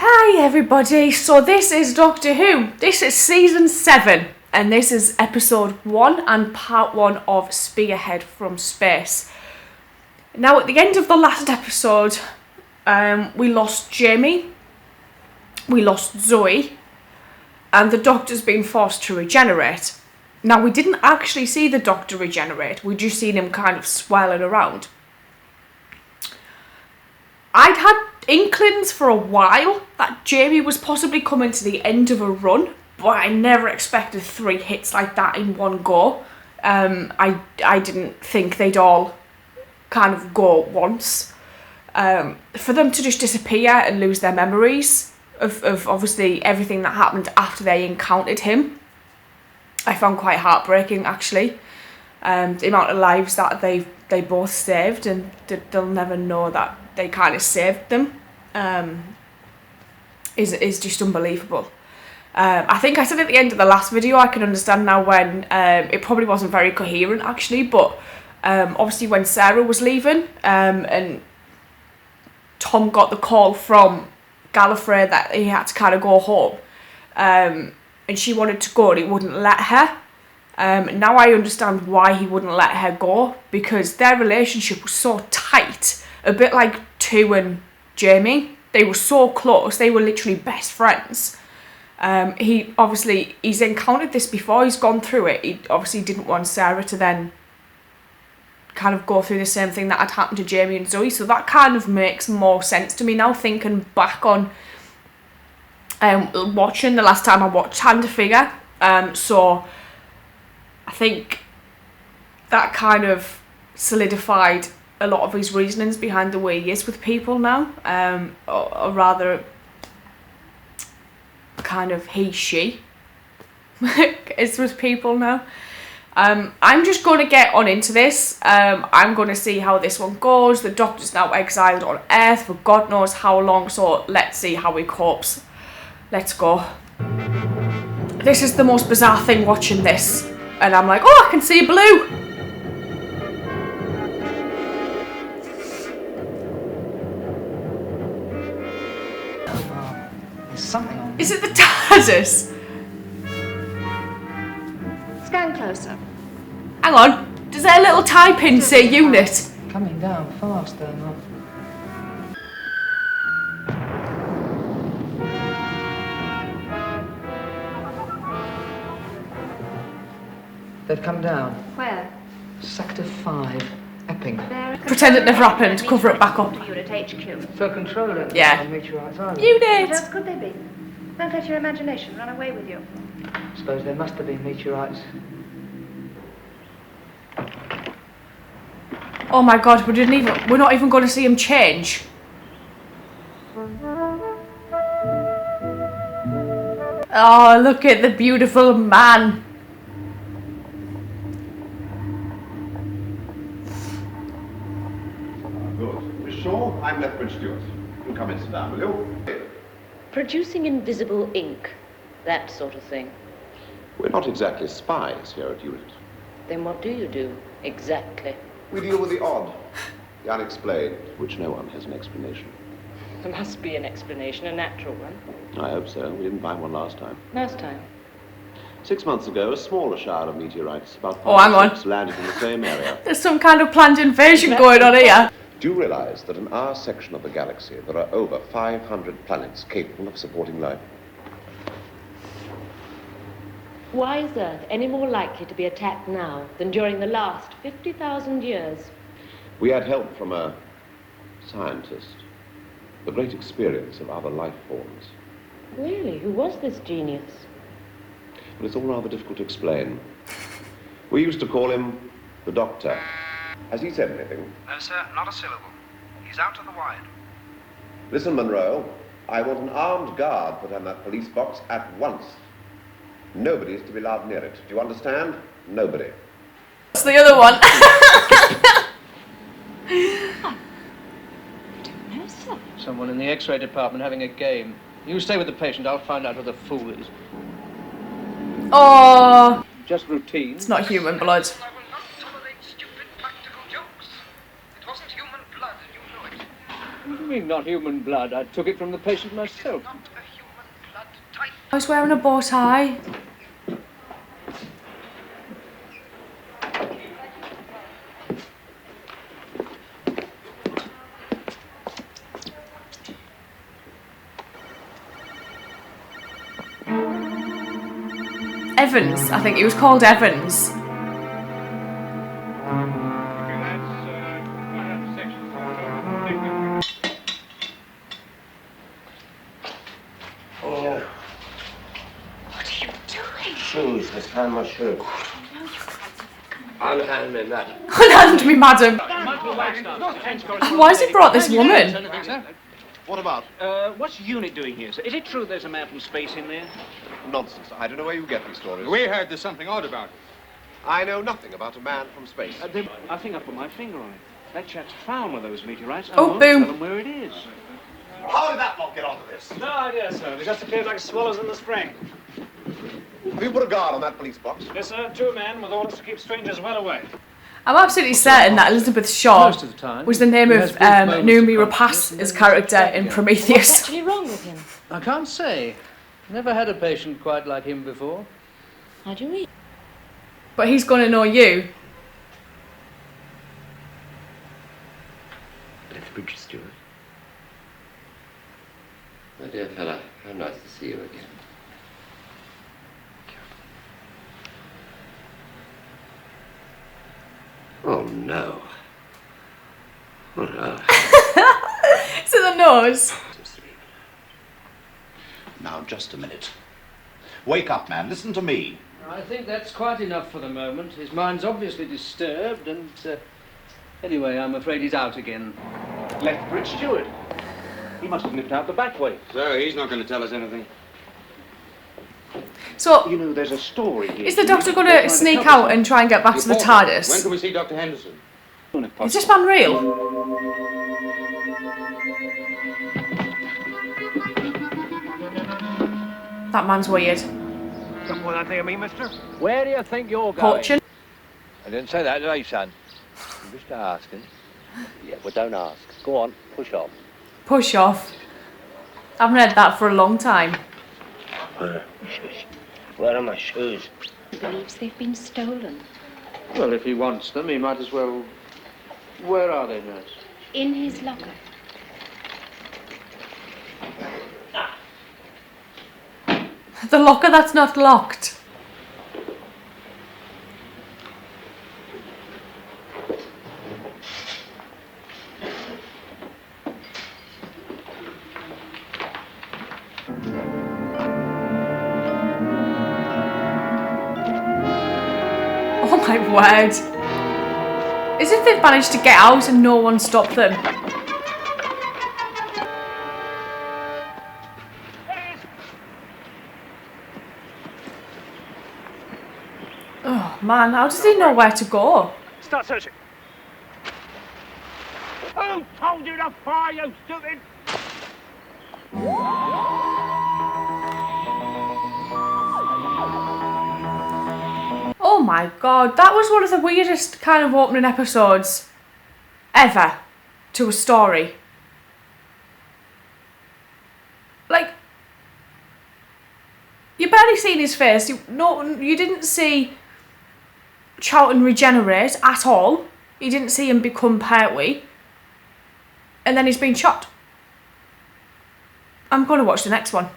Hi everybody, so this is Doctor Who. This is season 7 and this is episode 1 and part 1 of Spearhead from Space. Now at the end of the last episode we lost Jamie, we lost Zoe, and the Doctor's been forced to regenerate. Now we didn't actually see the Doctor regenerate, we just seen him kind of swirling around. I'd had inklings for a while that Jamie was possibly coming to the end of a run, but I never expected 3 hits like that in one go. I didn't think they'd all kind of go at once. For them to just disappear and lose their memories of obviously everything that happened after they encountered him, I found quite heartbreaking actually. The amount of lives that they both saved, and they'll never know that they kind of saved them, is just unbelievable. I think I said at the end of the last video, I can understand now when it probably wasn't very coherent actually, but obviously when Sarah was leaving and Tom got the call from Gallifrey that he had to kind of go home, and she wanted to go and he wouldn't let her. Now I understand why he wouldn't let her go, because their relationship was so tight, a bit like Tu and Jamie. They were so close, they were literally best friends. He's encountered this before, he's gone through it. He obviously didn't want Sarah to then kind of go through the same thing that had happened to Jamie and Zoe, so that kind of makes more sense to me now, thinking back on watching the last time I watched Hand to Figure. So I think that kind of solidified a lot of his reasonings behind the way he is with people now, or rather kind of she is with people now. I'm just going to get on into this. I'm going to see how this one goes. The Doctor's now exiled on Earth for God knows how long, so let's see how he copes. Let's go. This is the most bizarre thing watching this, and I'm like, oh, I can see blue. Something on. Is it the TARDIS? Scan closer. Hang on, does their little type-in say unit? Coming down fast, they're not. They've come down. Where? Sector 5, Epping. Pretend it never happened, cover it back up. Unit HQ. For controlling Yeah. the meteorites, are they? What Unit! else could they be? Don't let your imagination run away with you. Suppose there must have been meteorites. Oh my god, we're not even going to see him change. Oh, look at the beautiful man. Good. Miss Shaw, I'm Lethbridge Stewart. You come and sit down, will you? Producing invisible ink, that sort of thing. We're not exactly spies here at Unit. Then what do you do, exactly? We deal with the odd, the unexplained, which no one has an explanation. There must be an explanation, a natural one. I hope so. We didn't find one last time. Last time. 6 months ago, a smaller shower of meteorites, about Oh, hang on. 6, landed in the same area. There's some kind of planned invasion going on here. Do you realize that in our section of the galaxy, there are over 500 planets capable of supporting life? Why is Earth any more likely to be attacked now than during the last 50,000 years? We had help from a scientist. The great experience of other life forms. Really? Who was this genius? But it's all rather difficult to explain. We used to call him the Doctor. Has he said anything? No, sir, not a syllable. He's out to the wide. Listen, Monroe. I want an armed guard put on that police box at once. Nobody is to be allowed near it. Do you understand? Nobody. That's the other one. No, sir. Someone in the X-ray department having a game. You stay with the patient, I'll find out who the fool is. Oh, Just routine. it's not human blood. I will not tolerate stupid practical jokes. It wasn't human blood, and you know it. You mean not human blood? I took it from the patient myself. Not a human blood type. I was wearing a bow tie. Evans, I think he was called Evans. Shoes, let's find my shoes. Unhand me that. Unhand me, madam. Why has he brought this woman? What about? What's unit doing here, sir? Is it true there's a man from space in there? Nonsense. I don't know where you get these stories. We heard there's something odd about it. I know nothing about a man from space. I think I put my finger on it. That chap's found one of those meteorites. I Oh, won't boom. tell him where it is. How did that lot get onto this? No idea, sir. They just appeared like swallows in the spring. Have you put a guard on that police box? Yes, sir. 2 men with orders to keep strangers well away. I'm absolutely certain that Elizabeth Shaw Most of the time, was the name he of has brief moments Naomi of Rapace's consciousness and character then in he's Prometheus. What's actually wrong with him? I can't say. Never had a patient quite like him before. How do you mean? But he's gonna know you. Lethbridge Stewart. My dear fella, how nice to see you again. Oh no. Oh no. To the nose. Now, just a minute. Wake up, man. Listen to me. I think that's quite enough for the moment. His mind's obviously disturbed, and anyway, I'm afraid he's out again. Lethbridge Stewart. He must have nipped out the back way. So, he's not going to tell us anything. So, You know, there's a story here. is the doctor gonna sneak out and try and get back to the When TARDIS? can we see Dr. Henderson? Is this man real? That man's weird. Don't want that thing of me, mister? Where do you think you're going? Fortune. I didn't say that, did I, son? You wish to ask, eh? Yeah, well, don't ask. Go on, push off. Push off. I haven't heard that for a long time. Where are my shoes? He believes they've been stolen. Well, if he wants them, he might as well... Where are they, nurse? In his locker. The locker that's not locked. Oh my word. As if they've managed to get out and no one stopped them. Oh man, how does he know where to go? Start searching. Who told you to fire, you stupid? Oh my god, that was one of the weirdest kind of opening episodes ever to a story. Like, you barely seen his face. You didn't see Charlton regenerate at all. You didn't see him become Pertwee. And then he's been shot. I'm going to watch the next one.